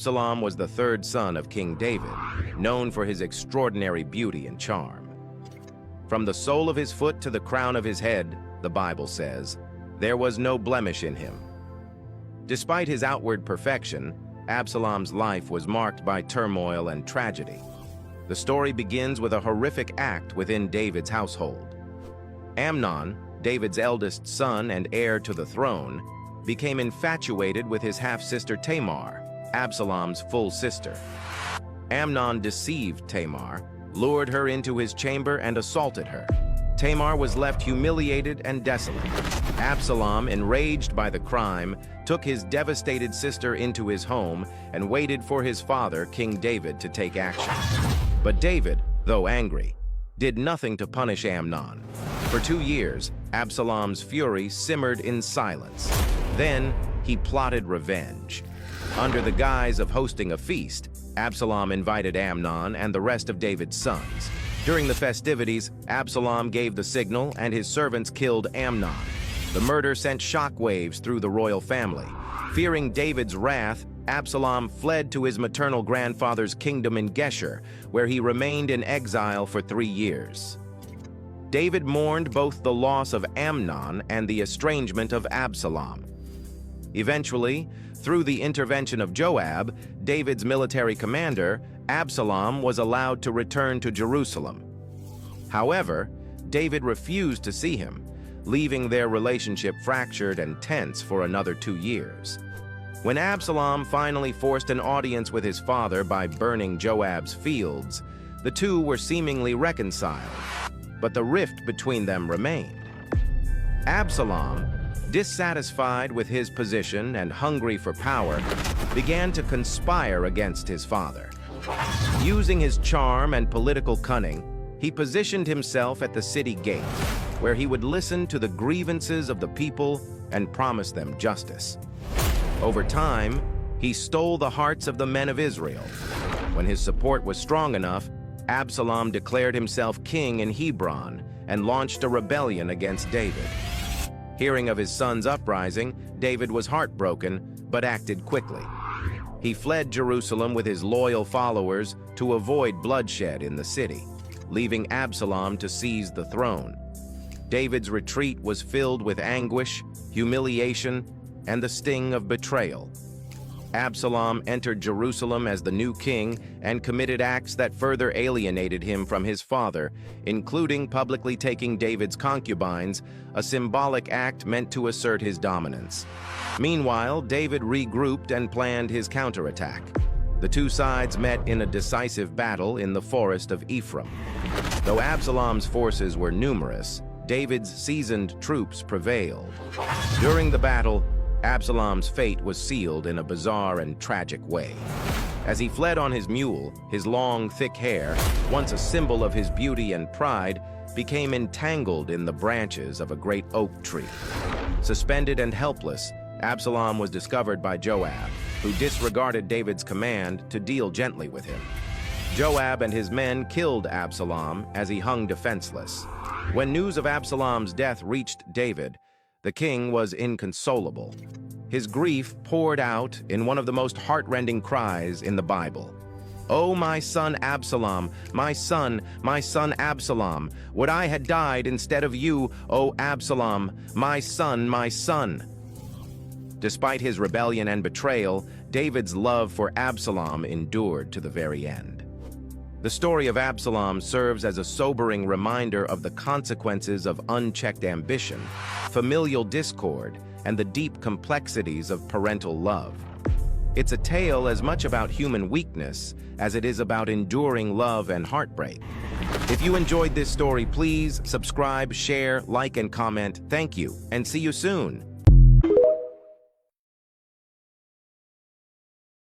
Absalom was the third son of King David, known for his extraordinary beauty and charm. From the sole of his foot to the crown of his head, the Bible says, there was no blemish in him. Despite his outward perfection, Absalom's life was marked by turmoil and tragedy. The story begins with a horrific act within David's household. Amnon, David's eldest son and heir to the throne, became infatuated with his half-sister Tamar, Absalom's full sister. Amnon deceived Tamar, lured her into his chamber, and assaulted her. Tamar was left humiliated and desolate. Absalom, enraged by the crime, took his devastated sister into his home and waited for his father, King David, to take action. But David, though angry, did nothing to punish Amnon. For 2 years, Absalom's fury simmered in silence. Then, he plotted revenge. Under the guise of hosting a feast, Absalom invited Amnon and the rest of David's sons. During the festivities, Absalom gave the signal and his servants killed Amnon. The murder sent shockwaves through the royal family. Fearing David's wrath, Absalom fled to his maternal grandfather's kingdom in Geshur, where he remained in exile for 3 years. David mourned both the loss of Amnon and the estrangement of Absalom. Eventually, through the intervention of Joab, David's military commander, Absalom was allowed to return to Jerusalem. However, David refused to see him, leaving their relationship fractured and tense for another 2 years. When Absalom finally forced an audience with his father by burning Joab's fields, the two were seemingly reconciled, but the rift between them remained. Absalom, dissatisfied with his position and hungry for power, began to conspire against his father. Using his charm and political cunning, he positioned himself at the city gate, where he would listen to the grievances of the people and promise them justice. Over time, he stole the hearts of the men of Israel. When his support was strong enough, Absalom declared himself king in Hebron and launched a rebellion against David. Hearing of his son's uprising, David was heartbroken but acted quickly. He fled Jerusalem with his loyal followers to avoid bloodshed in the city, leaving Absalom to seize the throne. David's retreat was filled with anguish, humiliation, and the sting of betrayal. Absalom entered Jerusalem as the new king and committed acts that further alienated him from his father, including publicly taking David's concubines, a symbolic act meant to assert his dominance. Meanwhile, David regrouped and planned his counterattack. The two sides met in a decisive battle in the forest of Ephraim. Though Absalom's forces were numerous, David's seasoned troops prevailed. During the battle, Absalom's fate was sealed in a bizarre and tragic way. As he fled on his mule, his long, thick hair, once a symbol of his beauty and pride, became entangled in the branches of a great oak tree. Suspended and helpless, Absalom was discovered by Joab, who disregarded David's command to deal gently with him. Joab and his men killed Absalom as he hung defenseless. When news of Absalom's death reached David, the king was inconsolable. His grief poured out in one of the most heartrending cries in the Bible. "Oh, my son Absalom, my son Absalom, would I had died instead of you, O Absalom, my son, my son." Despite his rebellion and betrayal, David's love for Absalom endured to the very end. The story of Absalom serves as a sobering reminder of the consequences of unchecked ambition, familial discord, and the deep complexities of parental love. It's a tale as much about human weakness as it is about enduring love and heartbreak. If you enjoyed this story, please subscribe, share, like, and comment. Thank you, and see you soon.